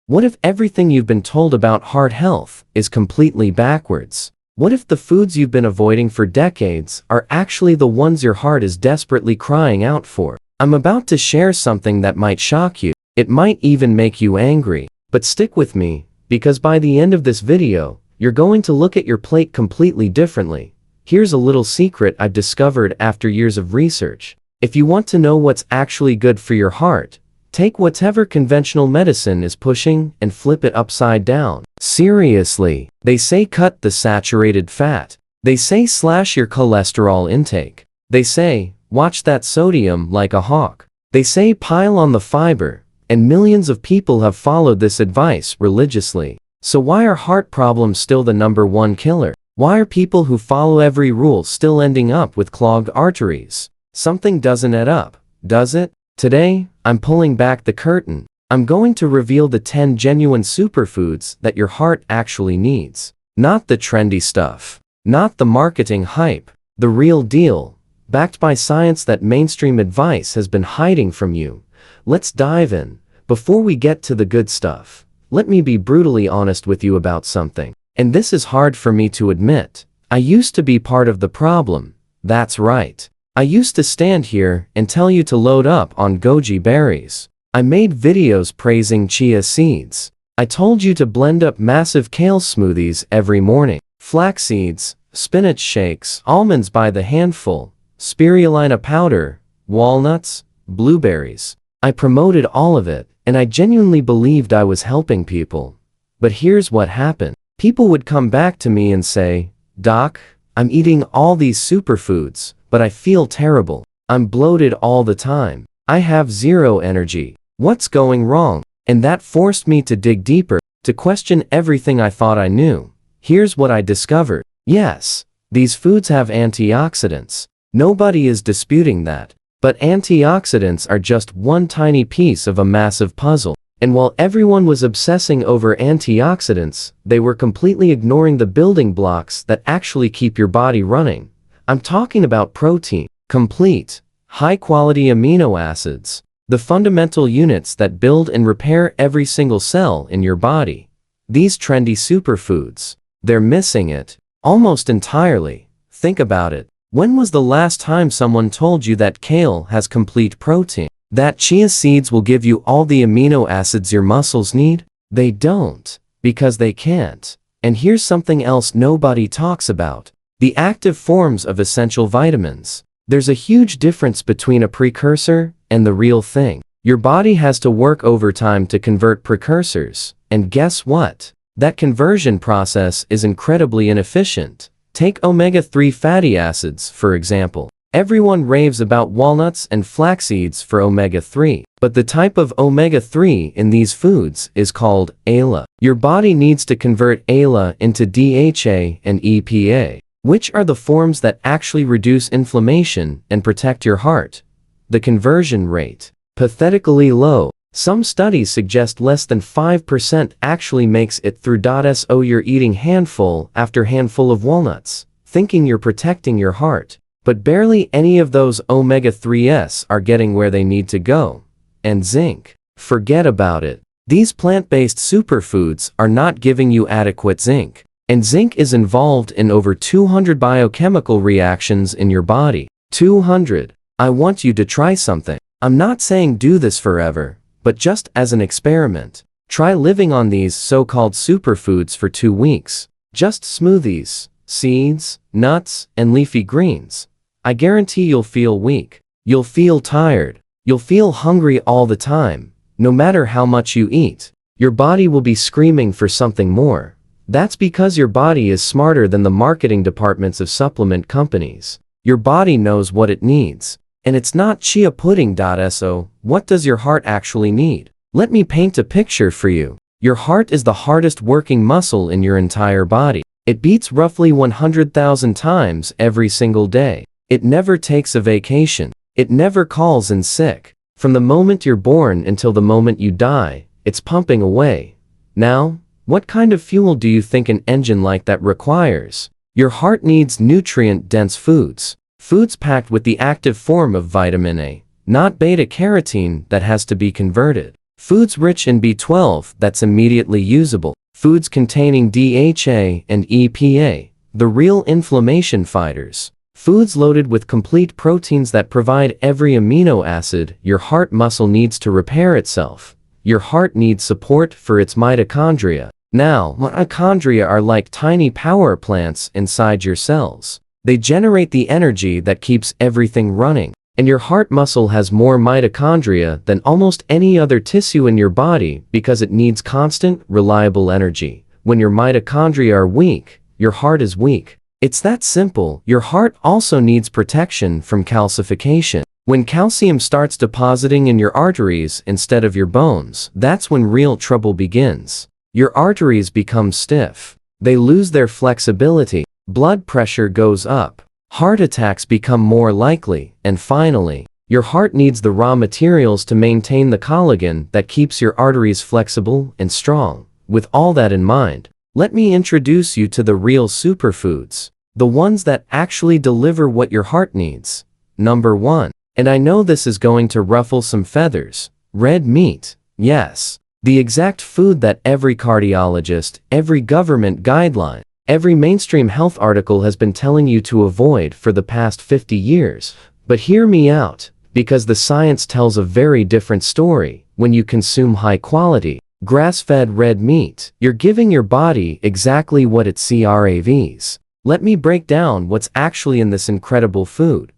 What if everything you've been told about heart health is completely backwards? What if the foods you've been avoiding for decades are actually the ones your heart is desperately crying out for? I'm about to share something that might shock you. It might even make you angry. But stick with me, because by the end of this video, you're going to look at your plate completely differently. Here's a little secret I've discovered after years of research. If you want to know what's actually good for your heart, take whatever conventional medicine is pushing and flip it upside down. Seriously, they say cut the saturated fat. They say slash your cholesterol intake. They say, watch that sodium like a hawk. They say pile on the fiber, and millions of people have followed this advice religiously. So why are heart problems still the #1 killer? Why are people who follow every rule still ending up with clogged arteries? Something doesn't add up, does it? Today, I'm pulling back the curtain. I'm going to reveal the 10 genuine superfoods that your heart actually needs. Not the trendy stuff. Not the marketing hype. The real deal, backed by science that mainstream advice has been hiding from you. Let's dive in. Before we get to the good stuff, let me be brutally honest with you about something. And this is hard for me to admit. I used to be part of the problem. That's right. I used to stand here and tell you to load up on goji berries. I made videos praising chia seeds. I told you to blend up massive kale smoothies every morning. Flax seeds, spinach shakes, almonds by the handful, spirulina powder, walnuts, blueberries. I promoted all of it, and I genuinely believed I was helping people. But here's what happened. People would come back to me and say, "Doc, I'm eating all these superfoods, but I feel terrible. I'm bloated all the time. I have zero energy. What's going wrong?" And that forced me to dig deeper, to question everything I thought I knew. Here's what I discovered. Yes, these foods have antioxidants. Nobody is disputing that. But antioxidants are just one tiny piece of a massive puzzle. And while everyone was obsessing over antioxidants, they were completely ignoring the building blocks that actually keep your body running. I'm talking about protein, complete, high-quality amino acids, the fundamental units that build and repair every single cell in your body. These trendy superfoods, they're missing it, almost entirely. Think about it. When was the last time someone told you that kale has complete protein? That chia seeds will give you all the amino acids your muscles need? They don't, because they can't. And here's something else nobody talks about. The active forms of essential vitamins. There's a huge difference between a precursor and the real thing. Your body has to work overtime to convert precursors, and guess what? That conversion process is incredibly inefficient. Take omega-3 fatty acids, for example. Everyone raves about walnuts and flax seeds for omega-3, but the type of omega-3 in these foods is called ALA. Your body needs to convert ALA into DHA and EPA, which are the forms that actually reduce inflammation and protect your heart. The conversion rate, pathetically low. Some studies suggest less than 5% actually makes it through. So you're eating handful after handful of walnuts, thinking you're protecting your heart, but barely any of those omega-3s are getting where they need to go. And zinc, forget about it. These plant-based superfoods are not giving you adequate zinc. And zinc is involved in over 200 biochemical reactions in your body. 200. I want you to try something. I'm not saying do this forever, but just as an experiment. Try living on these so-called superfoods for 2 weeks. Just smoothies, seeds, nuts, and leafy greens. I guarantee you'll feel weak. You'll feel tired. You'll feel hungry all the time. No matter how much you eat, your body will be screaming for something more. That's because your body is smarter than the marketing departments of supplement companies. Your body knows what it needs. And it's not chia pudding. So, what does your heart actually need? Let me paint a picture for you. Your heart is the hardest working muscle in your entire body. It beats roughly 100,000 times every single day. It never takes a vacation. It never calls in sick. From the moment you're born until the moment you die, it's pumping away. Now, what kind of fuel do you think an engine like that requires? Your heart needs nutrient-dense foods. Foods packed with the active form of vitamin A, not beta-carotene that has to be converted. Foods rich in B12 that's immediately usable. Foods containing DHA and EPA, the real inflammation fighters. Foods loaded with complete proteins that provide every amino acid your heart muscle needs to repair itself. Your heart needs support for its mitochondria. Now, mitochondria are like tiny power plants inside your cells. They generate the energy that keeps everything running. And your heart muscle has more mitochondria than almost any other tissue in your body because it needs constant, reliable energy. When your mitochondria are weak, your heart is weak. It's that simple. Your heart also needs protection from calcification. When calcium starts depositing in your arteries instead of your bones, that's when real trouble begins. Your arteries become stiff. They lose their flexibility. Blood pressure goes up. Heart attacks become more likely, and finally, your heart needs the raw materials to maintain the collagen that keeps your arteries flexible and strong. With all that in mind, let me introduce you to the real superfoods, the ones that actually deliver what your heart needs. Number 1. And I know this is going to ruffle some feathers. Red meat. Yes, the exact food that every cardiologist, every government guideline, every mainstream health article has been telling you to avoid for the past 50 years. But hear me out, because the science tells a very different story. When you consume high-quality, grass-fed red meat, you're giving your body exactly what it craves. Let me break down what's actually in this incredible food.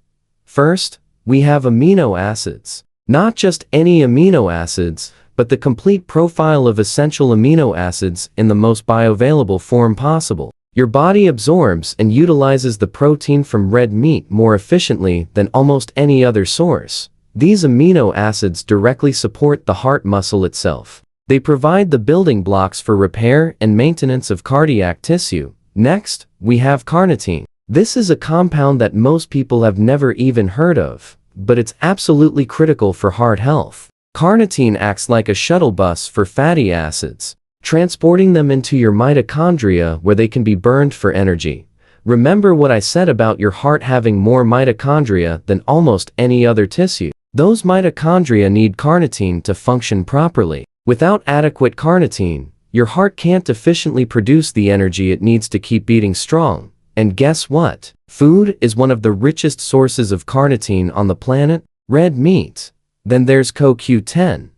First, we have amino acids. Not just any amino acids, but the complete profile of essential amino acids in the most bioavailable form possible. Your body absorbs and utilizes the protein from red meat more efficiently than almost any other source. These amino acids directly support the heart muscle itself. They provide the building blocks for repair and maintenance of cardiac tissue. Next, we have carnitine. This is a compound that most people have never even heard of, but it's absolutely critical for heart health. Carnitine acts like a shuttle bus for fatty acids, transporting them into your mitochondria where they can be burned for energy. Remember what I said about your heart having more mitochondria than almost any other tissue? Those mitochondria need carnitine to function properly. Without adequate carnitine, your heart can't efficiently produce the energy it needs to keep beating strong. And guess what? Food is one of the richest sources of carnitine on the planet. Red meat. Then there's CoQ10,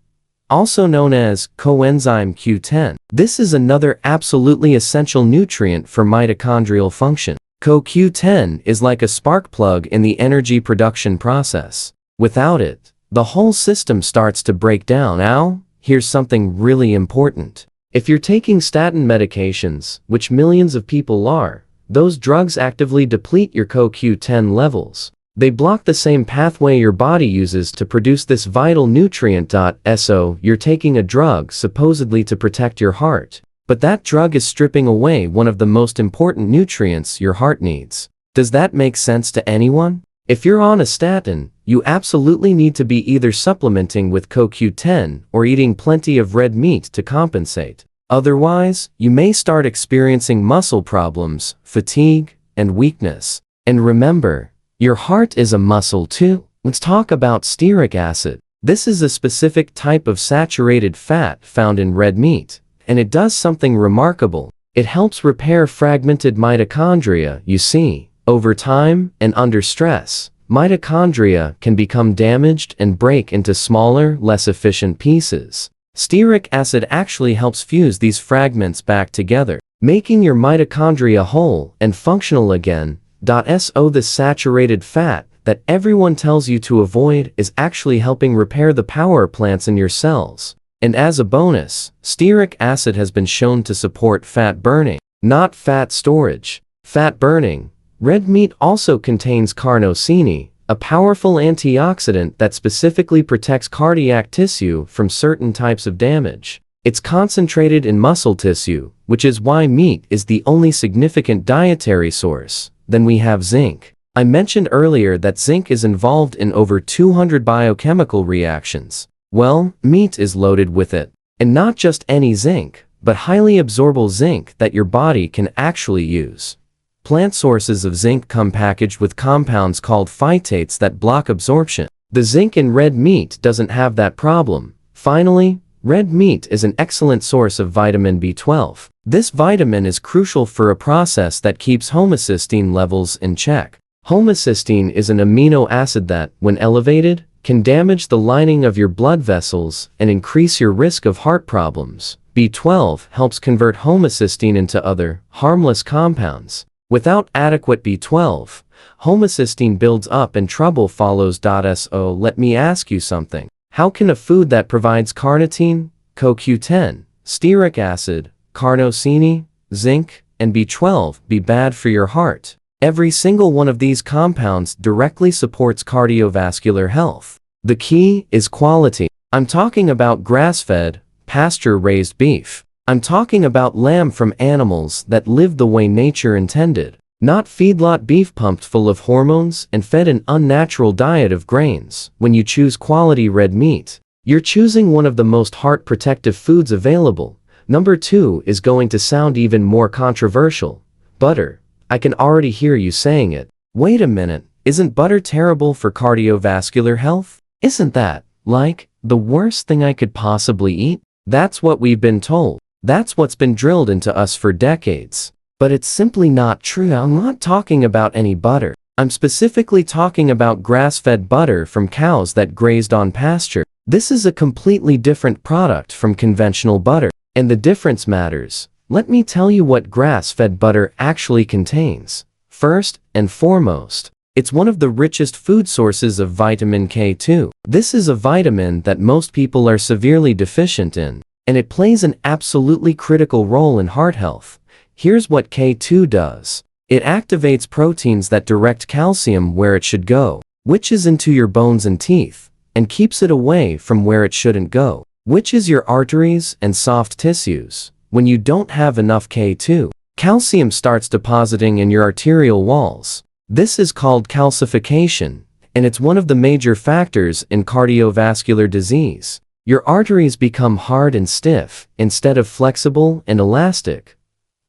also known as coenzyme Q10. This is another absolutely essential nutrient for mitochondrial function. CoQ10 is like a spark plug in the energy production process. Without it, the whole system starts to break down. Now, here's something really important. If you're taking statin medications, which millions of people are, those drugs actively deplete your CoQ10 levels. They block the same pathway your body uses to produce this vital nutrient. So you're taking a drug supposedly to protect your heart, but that drug is stripping away one of the most important nutrients your heart needs. Does that make sense to anyone? If you're on a statin, you absolutely need to be either supplementing with CoQ10 or eating plenty of red meat to compensate. Otherwise, you may start experiencing muscle problems, fatigue, and weakness. And remember, your heart is a muscle too. Let's talk about stearic acid. This is a specific type of saturated fat found in red meat, and it does something remarkable. It helps repair fragmented mitochondria. You see, over time and under stress, mitochondria can become damaged and break into smaller, less efficient pieces. Stearic acid actually helps fuse these fragments back together, making your mitochondria whole and functional again. So this saturated fat that everyone tells you to avoid is actually helping repair the power plants in your cells. And as a bonus, stearic acid has been shown to support fat burning, not fat storage. Fat burning. Red meat also contains carnosine, a powerful antioxidant that specifically protects cardiac tissue from certain types of damage. It's concentrated in muscle tissue, which is why meat is the only significant dietary source. Then we have zinc. I mentioned earlier that zinc is involved in over 200 biochemical reactions. Well, meat is loaded with it. And not just any zinc, but highly absorbable zinc that your body can actually use. Plant sources of zinc come packaged with compounds called phytates that block absorption. The zinc in red meat doesn't have that problem. Finally, Red meat is an excellent source of vitamin B12. This vitamin is crucial for a process that keeps homocysteine levels in check. Homocysteine is an amino acid that, when elevated, can damage the lining of your blood vessels and increase your risk of heart problems. B12 helps convert homocysteine into other, harmless compounds. Without adequate B12, homocysteine builds up and trouble follows. So let me ask you something. How can a food that provides carnitine, CoQ10, stearic acid, carnosine, zinc, and B12 be bad for your heart? Every single one of these compounds directly supports cardiovascular health. The key is quality. I'm talking about grass-fed, pasture-raised beef. I'm talking about lamb from animals that live the way nature intended, not feedlot beef pumped full of hormones and fed an unnatural diet of grains. When you choose quality red meat, you're choosing one of the most heart-protective foods available. Number 2 is going to sound even more controversial. Butter. I can already hear you saying it. Wait a minute, isn't butter terrible for cardiovascular health? Isn't that, like, the worst thing I could possibly eat? That's what we've been told. That's what's been drilled into us for decades. But it's simply not true. I'm not talking about any butter. I'm specifically talking about grass-fed butter from cows that grazed on pasture. This is a completely different product from conventional butter. And the difference matters. Let me tell you what grass-fed butter actually contains. First and foremost, it's one of the richest food sources of vitamin K2. This is a vitamin that most people are severely deficient in, and it plays an absolutely critical role in heart health. Here's what K2 does. It activates proteins that direct calcium where it should go, which is into your bones and teeth, and keeps it away from where it shouldn't go, which is your arteries and soft tissues. When you don't have enough K2, calcium starts depositing in your arterial walls. This is called calcification, and it's one of the major factors in cardiovascular disease. Your arteries become hard and stiff, instead of flexible and elastic.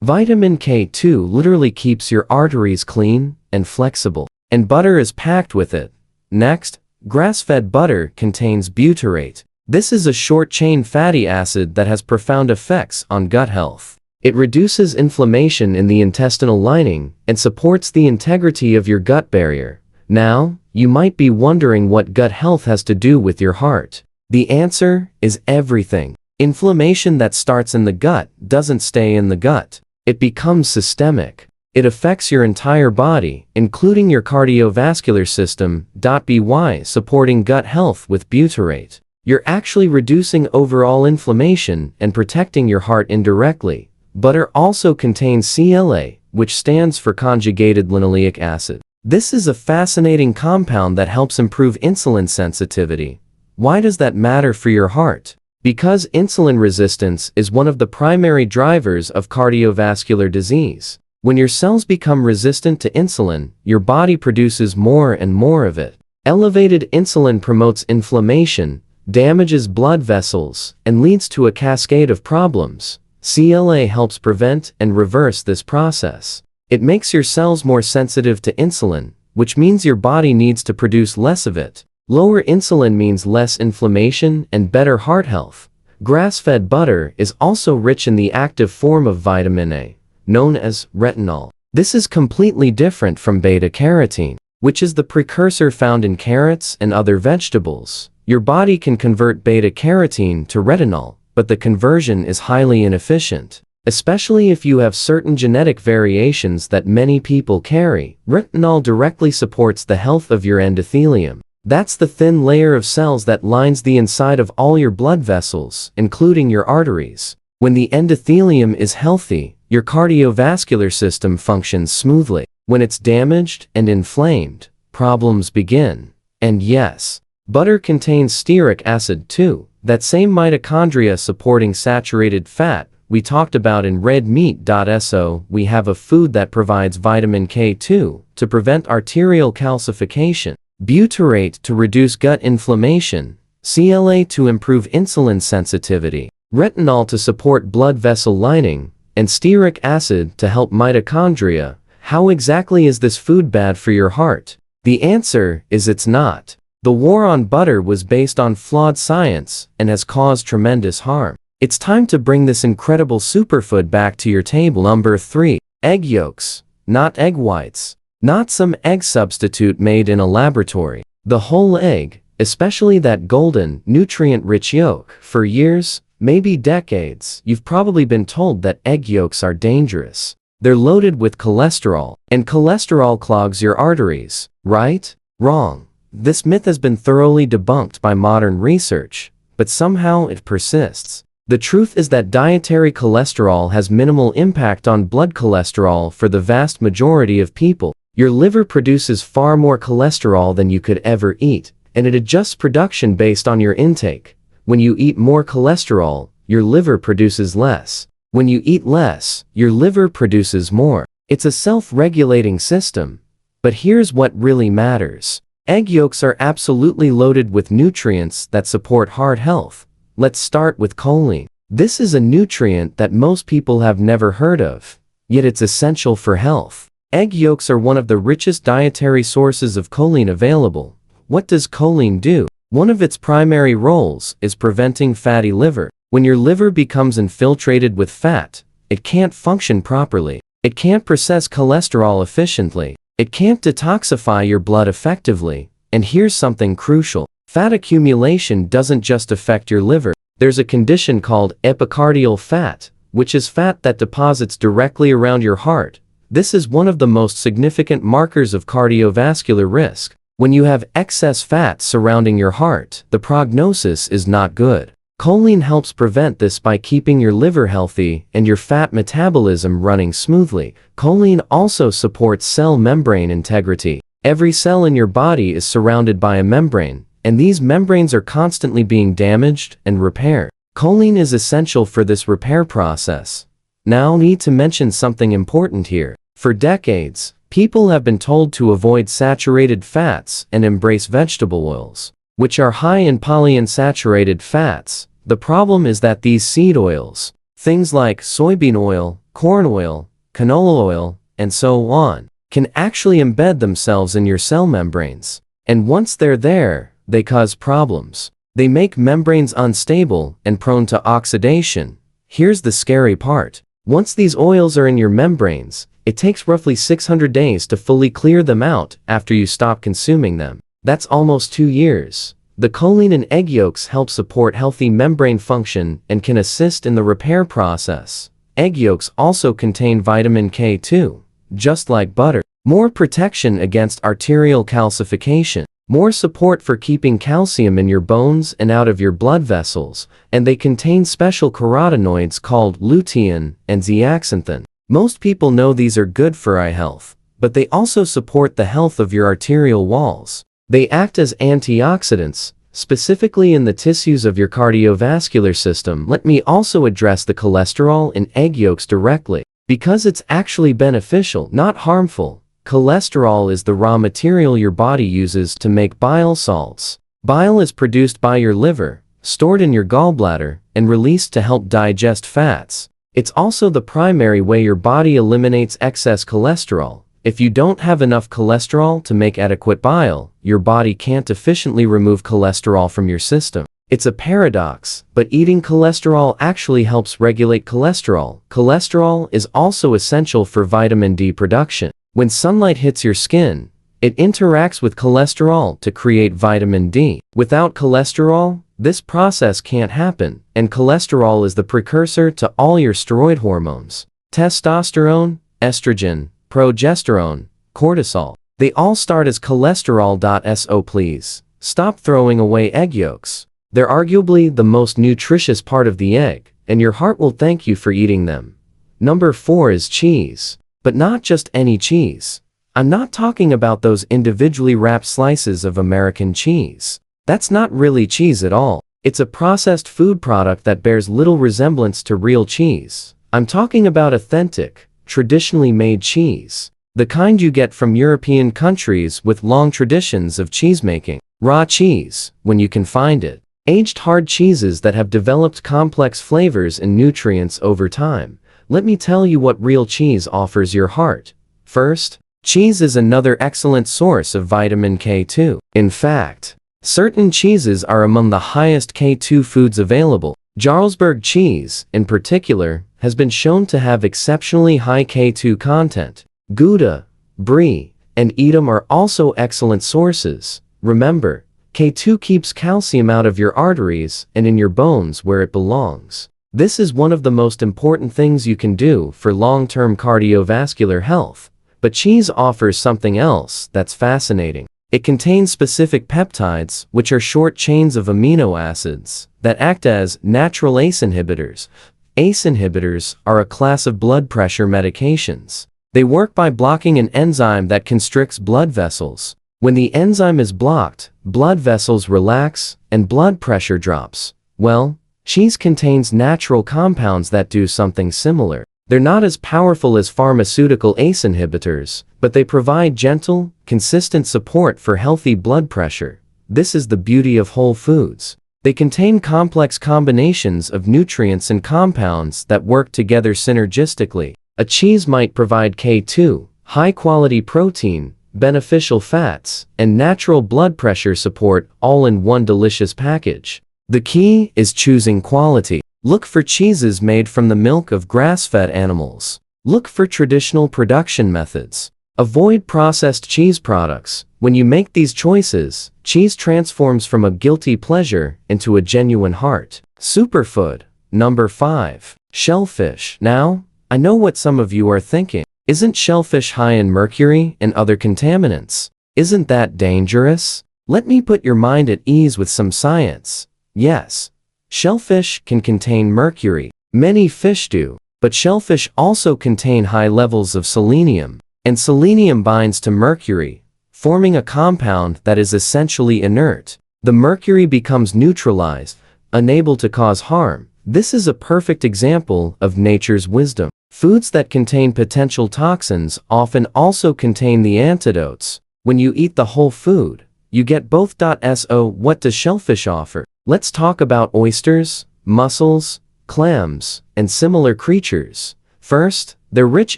Vitamin K2 literally keeps your arteries clean and flexible, and butter is packed with it. Next, grass-fed butter contains butyrate. This is a short-chain fatty acid that has profound effects on gut health. It reduces inflammation in the intestinal lining and supports the integrity of your gut barrier. Now, you might be wondering what gut health has to do with your heart. The answer is everything. Inflammation that starts in the gut doesn't stay in the gut. It becomes systemic. It affects your entire body, including your cardiovascular system. By supporting gut health with butyrate, you're actually reducing overall inflammation and protecting your heart indirectly. Butter also contains CLA, which stands for conjugated linoleic acid. This is a fascinating compound that helps improve insulin sensitivity. Why does that matter for your heart? Because insulin resistance is one of the primary drivers of cardiovascular disease. When your cells become resistant to insulin, your body produces more and more of it. Elevated insulin promotes inflammation, damages blood vessels, and leads to a cascade of problems. CLA helps prevent and reverse this process. It makes your cells more sensitive to insulin, which means your body needs to produce less of it. Lower insulin means less inflammation and better heart health. Grass-fed butter is also rich in the active form of vitamin A, known as retinol. This is completely different from beta-carotene, which is the precursor found in carrots and other vegetables. Your body can convert beta-carotene to retinol, but the conversion is highly inefficient, especially if you have certain genetic variations that many people carry. Retinol directly supports the health of your endothelium. That's the thin layer of cells that lines the inside of all your blood vessels, including your arteries. When the endothelium is healthy, your cardiovascular system functions smoothly. When it's damaged and inflamed, problems begin. And yes, butter contains stearic acid too, that same mitochondria-supporting saturated fat we talked about in red meat. So we have a food that provides vitamin K2 to prevent arterial calcification, butyrate to reduce gut inflammation, CLA to improve insulin sensitivity, retinol to support blood vessel lining, and stearic acid to help mitochondria. How exactly is this food bad for your heart? The answer is it's not. The war on butter was based on flawed science and has caused tremendous harm. It's time to bring this incredible superfood back to your table. Number 3. Egg yolks, not egg whites. Not some egg substitute made in a laboratory. The whole egg, especially that golden, nutrient-rich yolk. For years, maybe decades, you've probably been told that egg yolks are dangerous. They're loaded with cholesterol, and cholesterol clogs your arteries, right? Wrong. This myth has been thoroughly debunked by modern research, but somehow it persists. The truth is that dietary cholesterol has minimal impact on blood cholesterol for the vast majority of people. Your liver produces far more cholesterol than you could ever eat, and it adjusts production based on your intake. When you eat more cholesterol, your liver produces less. When you eat less, your liver produces more. It's a self-regulating system. But here's what really matters. Egg yolks are absolutely loaded with nutrients that support heart health. Let's start with choline. This is a nutrient that most people have never heard of, yet it's essential for health. Egg yolks are one of the richest dietary sources of choline available. What does choline do? One of its primary roles is preventing fatty liver. When your liver becomes infiltrated with fat, it can't function properly. It can't process cholesterol efficiently. It can't detoxify your blood effectively. And here's something crucial. Fat accumulation doesn't just affect your liver. There's a condition called epicardial fat, which is fat that deposits directly around your heart. This is one of the most significant markers of cardiovascular risk. When you have excess fat surrounding your heart, the prognosis is not good. Choline helps prevent this by keeping your liver healthy and your fat metabolism running smoothly. Choline also supports cell membrane integrity. Every cell in your body is surrounded by a membrane, and these membranes are constantly being damaged and repaired. Choline is essential for this repair process. Now, need to mention something important here. For decades, people have been told to avoid saturated fats and embrace vegetable oils, which are high in polyunsaturated fats. The problem is that these seed oils, things like soybean oil, corn oil, canola oil, and so on, can actually embed themselves in your cell membranes. And once they're there, they cause problems. They make membranes unstable and prone to oxidation. Here's the scary part. Once these oils are in your membranes, it takes roughly 600 days to fully clear them out after you stop consuming them. That's almost 2 years. The choline in egg yolks help support healthy membrane function and can assist in the repair process. Egg yolks also contain vitamin K2, just like butter. More protection against arterial calcification. More support for keeping calcium in your bones and out of your blood vessels, and they contain special carotenoids called lutein and zeaxanthin. Most people know these are good for eye health, but they also support the health of your arterial walls. They act as antioxidants, specifically in the tissues of your cardiovascular system. Let me also address the cholesterol in egg yolks directly, because it's actually beneficial, not harmful. Cholesterol is the raw material your body uses to make bile salts. Bile is produced by your liver, stored in your gallbladder, and released to help digest fats. It's also the primary way your body eliminates excess cholesterol. If you don't have enough cholesterol to make adequate bile, your body can't efficiently remove cholesterol from your system. It's a paradox, but eating cholesterol actually helps regulate cholesterol. Cholesterol is also essential for vitamin D production. When sunlight hits your skin, it interacts with cholesterol to create vitamin D. Without cholesterol, this process can't happen, and cholesterol is the precursor to all your steroid hormones: testosterone, estrogen, progesterone, cortisol. They all start as cholesterol. So please, stop throwing away egg yolks. They're arguably the most nutritious part of the egg, and your heart will thank you for eating them. Number 4 is cheese. But not just any cheese. I'm not talking about those individually wrapped slices of American cheese. That's not really cheese at all. It's a processed food product that bears little resemblance to real cheese. I'm talking about authentic, traditionally made cheese. The kind you get from European countries with long traditions of cheesemaking. Raw cheese, when you can find it. Aged hard cheeses that have developed complex flavors and nutrients over time. Let me tell you what real cheese offers your heart. First, cheese is another excellent source of vitamin K2. In fact, Certain cheeses are among the highest K2 foods available. Jarlsberg cheese, in particular, has been shown to have exceptionally high K2 content. Gouda, Brie, and Edam are also excellent sources. Remember, K2 keeps calcium out of your arteries and in your bones where it belongs. This is one of the most important things you can do for long-term cardiovascular health. But cheese offers something else that's fascinating. It contains specific peptides, which are short chains of amino acids, that act as natural ACE inhibitors. ACE inhibitors are a class of blood pressure medications. They work by blocking an enzyme that constricts blood vessels. When the enzyme is blocked, blood vessels relax and blood pressure drops. Well, cheese contains natural compounds that do something similar. They're not as powerful as pharmaceutical ACE inhibitors, but they provide gentle, consistent support for healthy blood pressure. This is the beauty of whole foods. They contain complex combinations of nutrients and compounds that work together synergistically. A cheese might provide K2, high-quality protein, beneficial fats, and natural blood pressure support all in one delicious package. The key is choosing quality. Look for cheeses made from the milk of grass-fed animals. Look for traditional production methods. Avoid processed cheese products. When you make these choices, cheese transforms from a guilty pleasure into a genuine heart. Superfood. Number 5. Shellfish. Now, I know what some of you are thinking. Isn't shellfish high in mercury and other contaminants? Isn't that dangerous? Let me put your mind at ease with some science. Yes. Shellfish can contain mercury. Many fish do, but shellfish also contain high levels of selenium, and selenium binds to mercury, forming a compound that is essentially inert. The mercury becomes neutralized, unable to cause harm. This is a perfect example of nature's wisdom. Foods that contain potential toxins often also contain the antidotes. When you eat the whole food, you get both. So what does shellfish offer? Let's talk about oysters, mussels, clams, and similar creatures. First, they're rich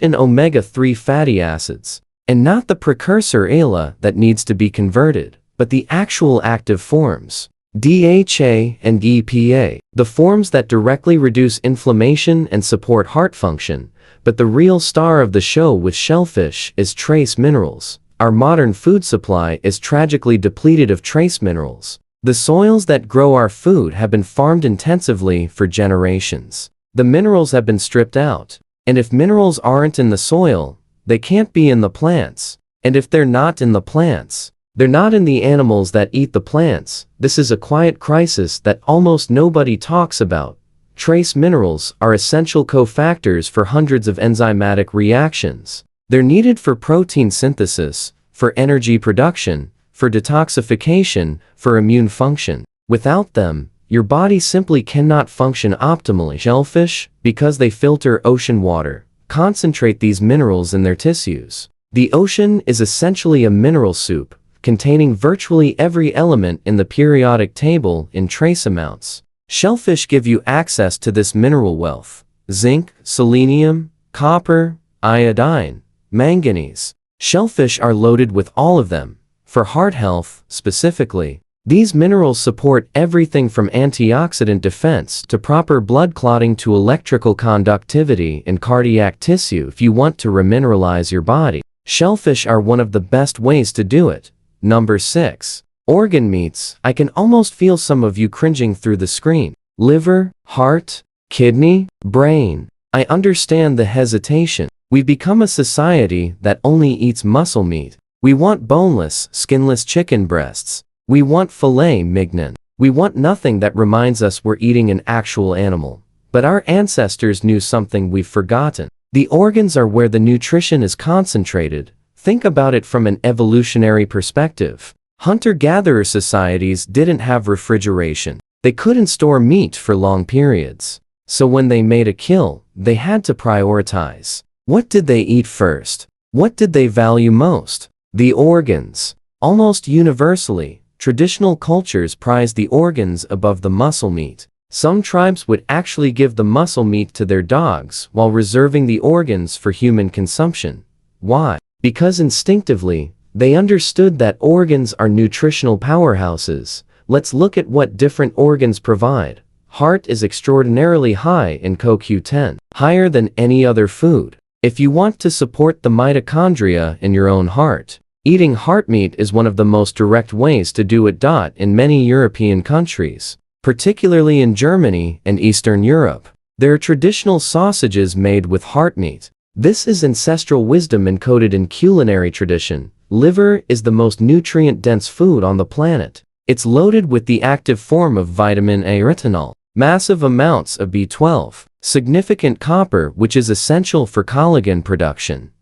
in omega-3 fatty acids, and not the precursor ALA that needs to be converted, but the actual active forms, DHA and EPA, the forms that directly reduce inflammation and support heart function. But the real star of the show with shellfish is trace minerals. Our modern food supply is tragically depleted of trace minerals. The soils that grow our food have been farmed intensively for generations. The minerals have been stripped out. And if minerals aren't in the soil, they can't be in the plants. And if they're not in the plants, they're not in the animals that eat the plants. This is a quiet crisis that almost nobody talks about. Trace minerals are essential cofactors for hundreds of enzymatic reactions. They're needed for protein synthesis, for energy production, for detoxification, for immune function. Without them, your body simply cannot function optimally. Shellfish, because they filter ocean water, concentrate these minerals in their tissues. The ocean is essentially a mineral soup, containing virtually every element in the periodic table in trace amounts. Shellfish give you access to this mineral wealth: zinc, selenium, copper, iodine, manganese. Shellfish are loaded with all of them. For heart health, specifically, these minerals support everything from antioxidant defense to proper blood clotting to electrical conductivity in cardiac tissue. If you want to remineralize your body, shellfish are one of the best ways to do it. Number 6. Organ meats. I can almost feel some of you cringing through the screen. Liver, heart, kidney, brain. I understand the hesitation. We've become a society that only eats muscle meat. We want boneless, skinless chicken breasts. We want filet mignon. We want nothing that reminds us we're eating an actual animal. But our ancestors knew something we've forgotten. The organs are where the nutrition is concentrated. Think about it from an evolutionary perspective. Hunter-gatherer societies didn't have refrigeration. They couldn't store meat for long periods. So when they made a kill, they had to prioritize. What did they eat first? What did they value most? The organs. Almost universally, traditional cultures prize the organs above the muscle meat. Some tribes would actually give the muscle meat to their dogs while reserving the organs for human consumption. Why? Because instinctively, They understood that organs are nutritional powerhouses. Let's look at what different organs provide. Heart is extraordinarily high in CoQ10, higher than any other food. If you want to support the mitochondria in your own heart, eating heart meat is one of the most direct ways to do it. In many European countries, particularly in Germany and Eastern Europe, there are traditional sausages made with heart meat. This is ancestral wisdom encoded in culinary tradition. Liver is the most nutrient-dense food on the planet. It's loaded with the active form of vitamin A retinol, massive amounts of B12, significant copper, which is essential for collagen production.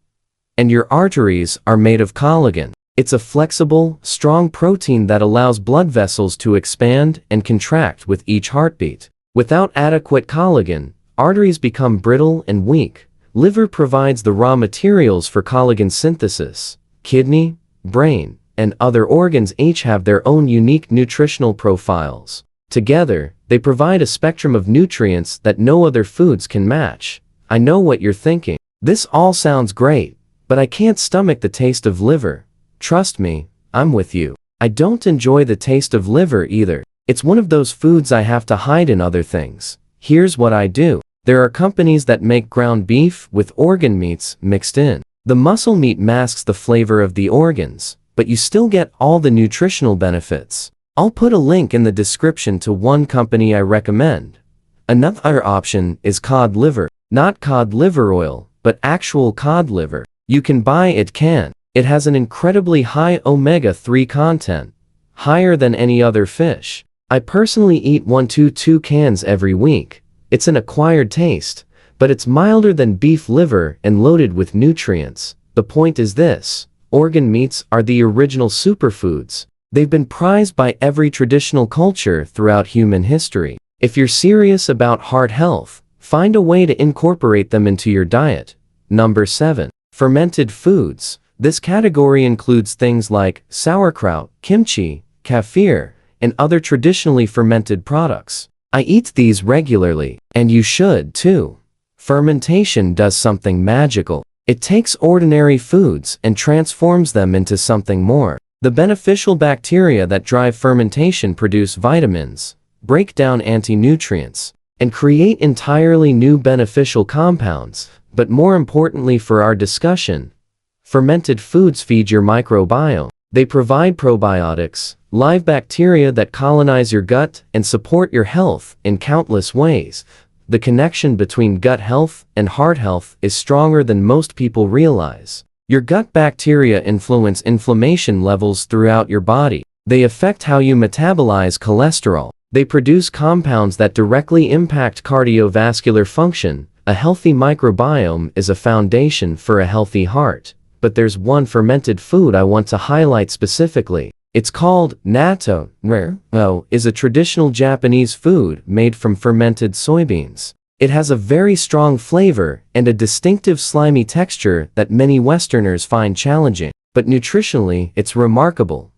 And your arteries are made of collagen. It's a flexible, strong protein that allows blood vessels to expand and contract with each heartbeat. Without adequate collagen, arteries become brittle and weak. Liver provides the raw materials for collagen synthesis. Kidney, brain, and other organs each have their own unique nutritional profiles. Together, they provide a spectrum of nutrients that no other foods can match. I know what you're thinking. This all sounds great, but I can't stomach the taste of liver. Trust me, I'm with you. I don't enjoy the taste of liver either. It's one of those foods I have to hide in other things. Here's what I do. There are companies that make ground beef with organ meats mixed in. The muscle meat masks the flavor of the organs, but you still get all the nutritional benefits. I'll put a link in the description to one company I recommend. Another option is cod liver. Not cod liver oil, but actual cod liver. You can buy it canned. It has an incredibly high omega-3 content, higher than any other fish. I personally eat 1 to 2 cans every week. It's an acquired taste, but it's milder than beef liver and loaded with nutrients. The point is this: organ meats are the original superfoods. They've been prized by every traditional culture throughout human history. If you're serious about heart health, find a way to incorporate them into your diet. Number 7. Fermented foods. This category includes things like sauerkraut, kimchi, kefir, and other traditionally fermented products. I eat these regularly, and you should too. Fermentation does something magical. It takes ordinary foods and transforms them into something more. The beneficial bacteria that drive fermentation produce vitamins, break down anti-nutrients, and create entirely new beneficial compounds. But more importantly for our discussion, fermented foods feed your microbiome. They provide probiotics, live bacteria that colonize your gut and support your health in countless ways. The connection between gut health and heart health is stronger than most people realize. Your gut bacteria influence inflammation levels throughout your body. They affect how you metabolize cholesterol. They produce compounds that directly impact cardiovascular function. A healthy microbiome is a foundation for a healthy heart. But there's one fermented food I want to highlight specifically. It's called natto. Natto is a traditional Japanese food made from fermented soybeans. It has a very strong flavor and a distinctive slimy texture that many Westerners find challenging, but nutritionally it's remarkable.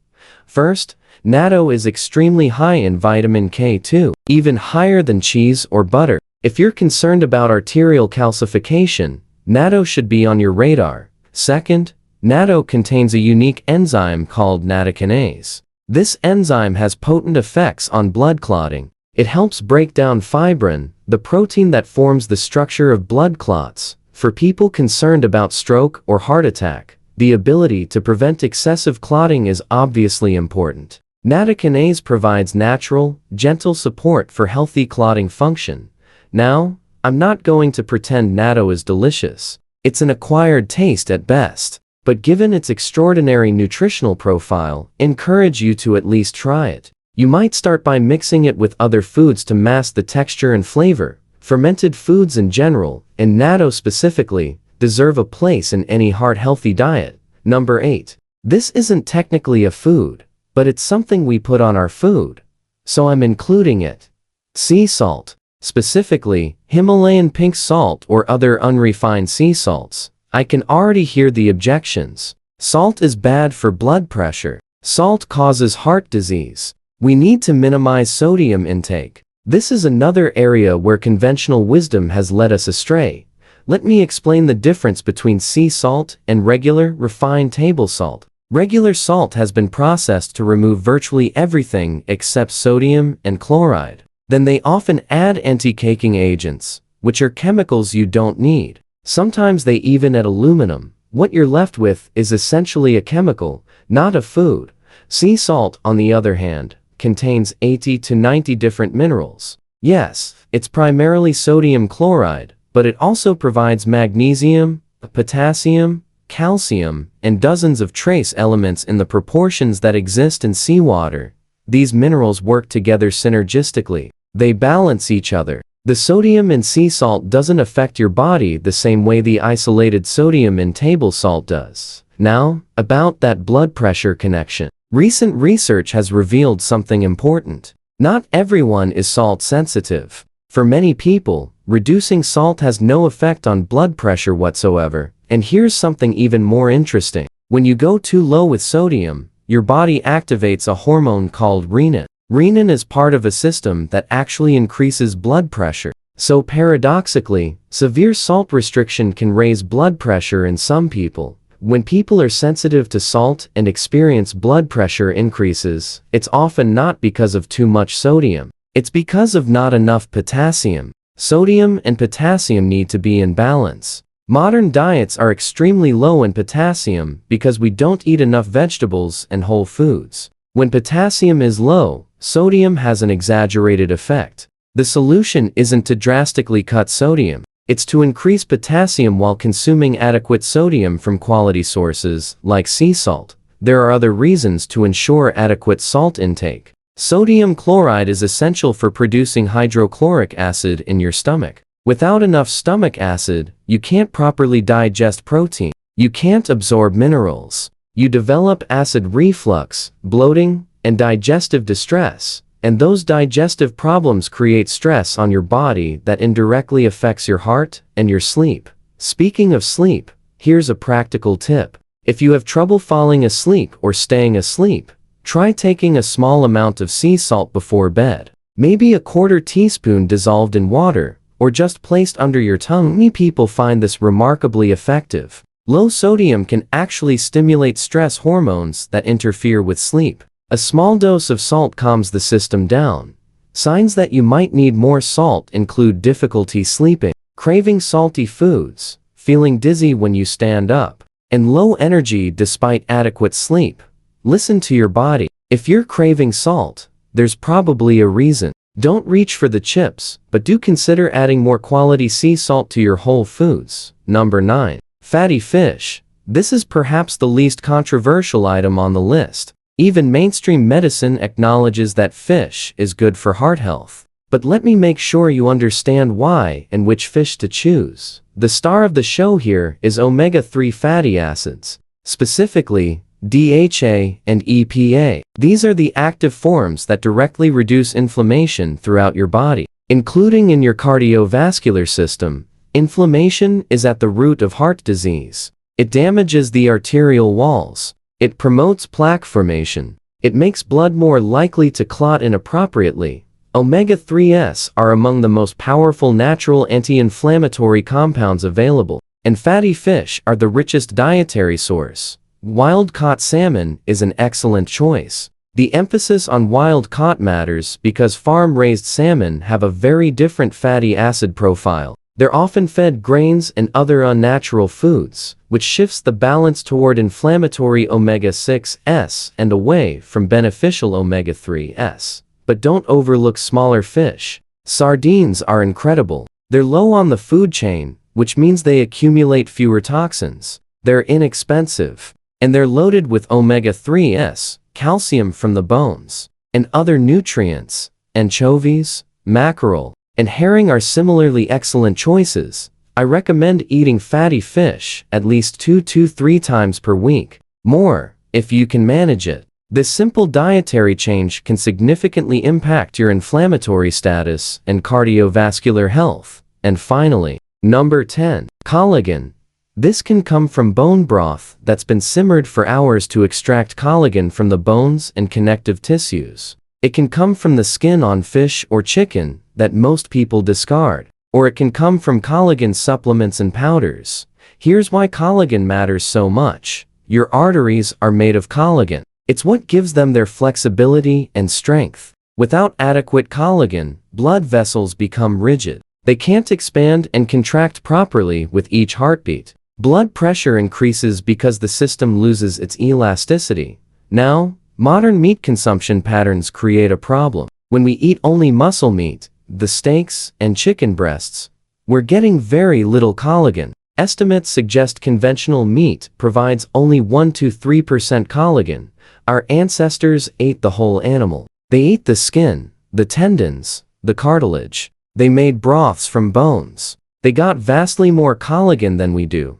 First, natto is extremely high in vitamin K2, even higher than cheese or butter. If you're concerned about arterial calcification, natto should be on your radar. Second, natto contains a unique enzyme called nattokinase. This enzyme has potent effects on blood clotting. It helps break down fibrin, the protein that forms the structure of blood clots. For people concerned about stroke or heart attack, the ability to prevent excessive clotting is obviously important. Nattokinase provides natural, gentle support for healthy clotting function. Now, I'm not going to pretend natto is delicious. It's an acquired taste at best, but given its extraordinary nutritional profile, encourage you to at least try it. You might start by mixing it with other foods to mask the texture and flavor. Fermented foods in general, and natto specifically, deserve a place in any heart-healthy diet. Number 8. This isn't technically a food, but it's something we put on our food, so I'm including it. Sea salt. Specifically, Himalayan pink salt or other unrefined sea salts. I can already hear the objections. Salt is bad for blood pressure. Salt causes heart disease. We need to minimize sodium intake. This is another area where conventional wisdom has led us astray. Let me explain the difference between sea salt and regular, refined table salt. Regular salt has been processed to remove virtually everything except sodium and chloride. Then they often add anti-caking agents, which are chemicals you don't need. Sometimes they even add aluminum. What you're left with is essentially a chemical, not a food. Sea salt, on the other hand, contains 80 to 90 different minerals. Yes, it's primarily sodium chloride, but it also provides magnesium, potassium, calcium, and dozens of trace elements in the proportions that exist in seawater. These minerals work together synergistically. They balance each other. The sodium in sea salt doesn't affect your body the same way the isolated sodium in table salt does. Now, about that blood pressure connection. Recent research has revealed something important. Not everyone is salt sensitive. For many people, reducing salt has no effect on blood pressure whatsoever. And here's something even more interesting. When you go too low with sodium, your body activates a hormone called renin. Renin is part of a system that actually increases blood pressure. So paradoxically, severe salt restriction can raise blood pressure in some people. When people are sensitive to salt and experience blood pressure increases, it's often not because of too much sodium. It's because of not enough potassium. Sodium and potassium need to be in balance. Modern diets are extremely low in potassium because we don't eat enough vegetables and whole foods. When potassium is low, sodium has an exaggerated effect. The solution isn't to drastically cut sodium. It's to increase potassium while consuming adequate sodium from quality sources, like sea salt. There are other reasons to ensure adequate salt intake. Sodium chloride is essential for producing hydrochloric acid in your stomach. Without enough stomach acid, you can't properly digest protein. You can't absorb minerals. You develop acid reflux, bloating, and digestive distress. And those digestive problems create stress on your body that indirectly affects your heart and your sleep. Speaking of sleep, here's a practical tip. If you have trouble falling asleep or staying asleep, try taking a small amount of sea salt before bed. Maybe a quarter teaspoon dissolved in water, or just placed under your tongue. Many people find this remarkably effective. Low sodium can actually stimulate stress hormones that interfere with sleep. A small dose of salt calms the system down. Signs that you might need more salt include difficulty sleeping, craving salty foods, feeling dizzy when you stand up, and low energy despite adequate sleep. Listen to your body. If you're craving salt, there's probably a reason. Don't reach for the chips, but do consider adding more quality sea salt to your whole foods. Number 9. Fatty fish. This is perhaps the least controversial item on the list. Even mainstream medicine acknowledges that fish is good for heart health. But let me make sure you understand why and which fish to choose. The star of the show here is omega-3 fatty acids, specifically DHA and EPA. These are the active forms that directly reduce inflammation throughout your body, including in your cardiovascular system. Inflammation is at the root of heart disease. It damages the arterial walls. It promotes plaque formation. It makes blood more likely to clot inappropriately. Omega-3s are among the most powerful natural anti-inflammatory compounds available, and fatty fish are the richest dietary source. Wild-caught salmon is an excellent choice. The emphasis on wild-caught matters because farm-raised salmon have a very different fatty acid profile. They're often fed grains and other unnatural foods, which shifts the balance toward inflammatory omega-6s and away from beneficial omega-3s. But don't overlook smaller fish. Sardines are incredible. They're low on the food chain, which means they accumulate fewer toxins. They're inexpensive. And they're loaded with omega-3s, calcium from the bones, and other nutrients. Anchovies, mackerel, and herring are similarly excellent choices. I recommend eating fatty fish at least 2 to 3 times per week. More, if you can manage it. This simple dietary change can significantly impact your inflammatory status and cardiovascular health. And finally, number 10, collagen. This can come from bone broth that's been simmered for hours to extract collagen from the bones and connective tissues. It can come from the skin on fish or chicken that most people discard, or it can come from collagen supplements and powders. Here's why collagen matters so much. Your arteries are made of collagen. It's what gives them their flexibility and strength. Without adequate collagen, blood vessels become rigid. They can't expand and contract properly with each heartbeat. Blood pressure increases because the system loses its elasticity. Now, modern meat consumption patterns create a problem. When we eat only muscle meat, the steaks and chicken breasts, we're getting very little collagen. Estimates suggest conventional meat provides only 1 to 3% collagen. Our ancestors ate the whole animal. They ate the skin, the tendons, the cartilage. They made broths from bones. They got vastly more collagen than we do.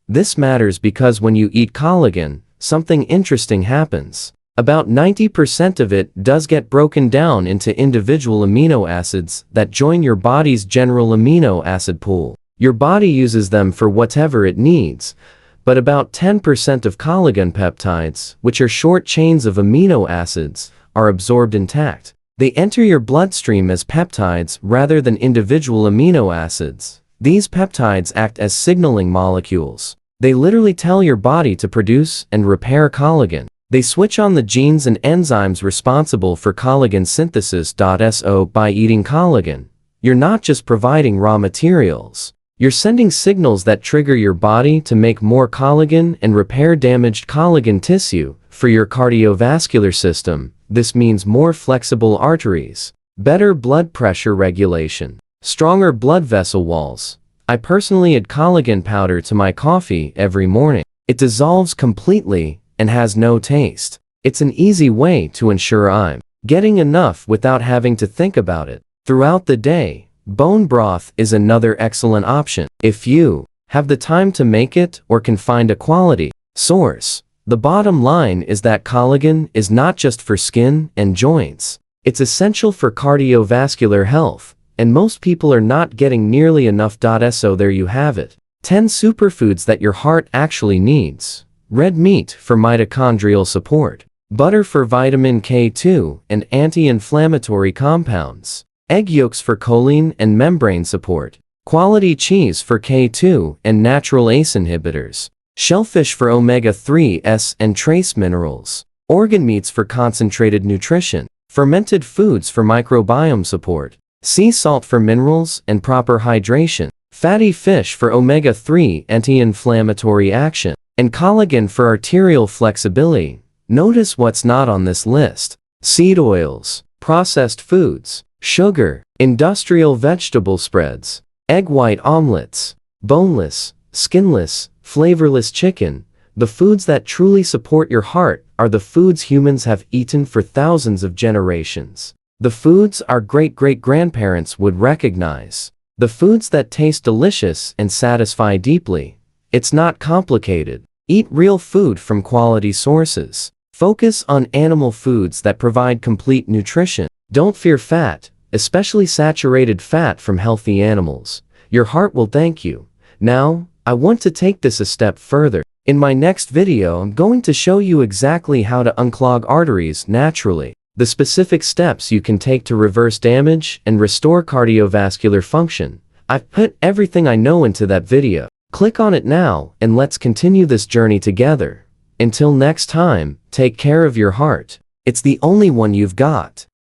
This matters because when you eat collagen, something interesting happens. About 90% of it does get broken down into individual amino acids that join your body's general amino acid pool. Your body uses them for whatever it needs, but about 10% of collagen peptides, which are short chains of amino acids, are absorbed intact. They enter your bloodstream as peptides rather than individual amino acids. These peptides act as signaling molecules. They literally tell your body to produce and repair collagen. They switch on the genes and enzymes responsible for collagen synthesis. So by eating collagen, you're not just providing raw materials. You're sending signals that trigger your body to make more collagen and repair damaged collagen tissue. For your cardiovascular system, this means more flexible arteries, better blood pressure regulation, stronger blood vessel walls. I personally add collagen powder to my coffee every morning. It dissolves completely and has no taste. It's an easy way to ensure I'm getting enough without having to think about it. Throughout the day, bone broth is another excellent option. If you have the time to make it or can find a quality source. The bottom line is that collagen is not just for skin and joints. It's essential for cardiovascular health, and most people are not getting nearly enough. So there you have it. 10 superfoods that your heart actually needs. Red meat for mitochondrial support. Butter for vitamin K2 and anti-inflammatory compounds. Egg yolks for choline and membrane support. Quality cheese for K2 and natural ACE inhibitors. Shellfish for omega-3s and trace minerals. Organ meats for concentrated nutrition. Fermented foods for microbiome support. Sea salt for minerals and proper hydration. Fatty fish for omega-3 anti-inflammatory action. And collagen for arterial flexibility. Notice what's not on this list. Seed oils, processed foods, sugar, industrial vegetable spreads, egg white omelets, boneless, skinless, flavorless chicken. The foods that truly support your heart are the foods humans have eaten for thousands of generations. The foods our great-great-grandparents would recognize. The foods that taste delicious and satisfy deeply. It's not complicated. Eat real food from quality sources. Focus on animal foods that provide complete nutrition. Don't fear fat, especially saturated fat from healthy animals. Your heart will thank you. Now, I want to take this a step further. In my next video, I'm going to show you exactly how to unclog arteries naturally. The specific steps you can take to reverse damage and restore cardiovascular function. I've put everything I know into that video. Click on it now and let's continue this journey together. Until next time, take care of your heart. It's the only one you've got.